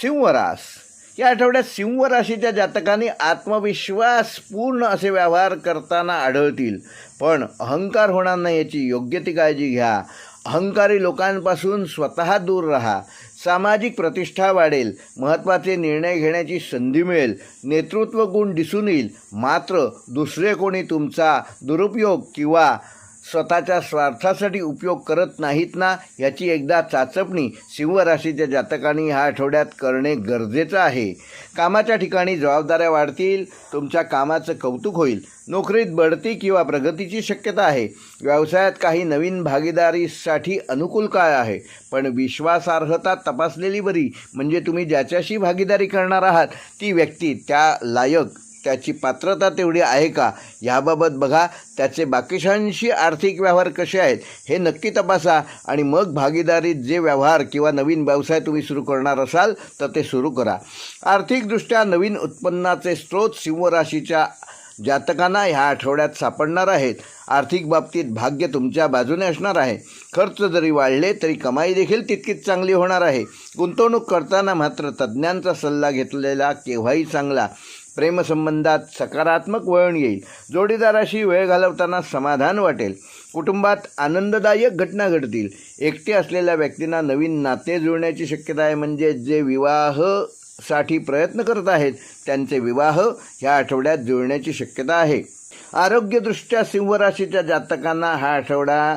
सिंह या आठवड्यात सिंह राशीच्या जातकांनी आत्मविश्वास पूर्ण असे व्यवहार करताना आढळतील, पण अहंकार होणार नाही याची योग्य ती काळजी घ्या. अहंकारी लोकांपासून स्वतः दूर राहा. सामाजिक प्रतिष्ठा वाढेल. महत्त्वाचे निर्णय घेण्याची संधी मिळेल. नेतृत्व गुण दिसून येईल. मात्र दुसरे कोणी तुमचा दुरुपयोग किंवा स्वतःच्या स्वार्थासाठी उपयोग करत नाहीत ना, याची एकदा चाचपणी सिंह राशीच्या जातकांनी ह्या आठवड्यात करणे गरजेचं आहे. कामाच्या ठिकाणी जबाबदाऱ्या वाढतील. तुमच्या कामाचं कौतुक होईल. नोकरीत बढती किंवा प्रगतीची शक्यता आहे. व्यवसायात काही नवीन भागीदारीसाठी अनुकूल काळ आहे, पण विश्वासार्हता तपासलेली बरी. म्हणजे तुम्ही ज्याच्याशी भागीदारी करणार आहात ती व्यक्ती त्या लायक, त्याची पात्रता तेवढी आहे का याबाबत बघा. त्याचे बाकीच्यांशी आर्थिक व्यवहार कसे आहेत हे नक्की तपासा आणि मग भागीदारीत जे व्यवहार किंवा नवीन व्यवसाय तुम्ही सुरू करणार असाल तर ते सुरू करा. आर्थिकदृष्ट्या नवीन उत्पन्नाचे स्रोत सिंह राशीच्या जातकांना ह्या आठवड्यात सापडणार आहेत. आर्थिक बाबतीत भाग्य तुमच्या बाजूने असणार आहे. खर्च जरी वाढले तरी कमाई देखील तितकीच चांगली होणार आहे. गुंतवणूक करताना मात्र तज्ज्ञांचा सल्ला घेतलेला केव्हाही चांगला. प्रेमसंबंधात सकारात्मक वळण येईल. जोडीदाराशी वेळ घालवताना समाधान वाटेल. कुटुंबात आनंददायक घटना घडतील. एकटे असलेल्या व्यक्तींना नवीन नाते जुळण्याची शक्यता आहे. म्हणजे जे विवाहासाठी प्रयत्न करत आहेत त्यांचे विवाह ह्या आठवड्यात जुळण्याची शक्यता आहे. आरोग्यदृष्ट्या सिंह राशीच्या जातकांना हा आठवडा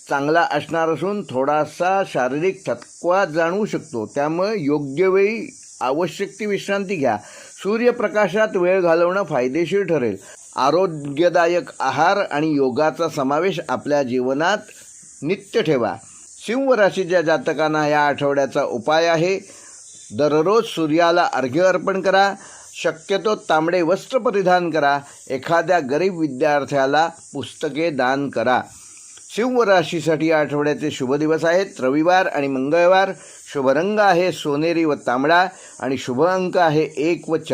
चांगला असणार असून थोडासा शारीरिक थकवा जाणवू शकतो. त्यामुळे योग्य वेळी आवश्यक ती विश्रांती घ्या. सूर्यप्रकाशात वेळ घालवणं फायदेशीर ठरेल. आरोग्यदायक आहार आणि योगाचा समावेश आपल्या जीवनात नित्य ठेवा. सिंह राशीच्या जातकांना या आठवड्याचा उपाय आहे, दररोज सूर्याला अर्घ्य अर्पण करा. शक्यतो तांबडे वस्त्र परिधान करा. एखाद्या गरीब विद्यार्थ्याला पुस्तके दान करा. सिंह राशीसाठी आठवड्याचे शुभ दिवस आहेत रविवार आणि मंगळवार. शुभ रंग आहे सोनेरी व तांबडा आणि शुभ अंक आहे 1 व 4.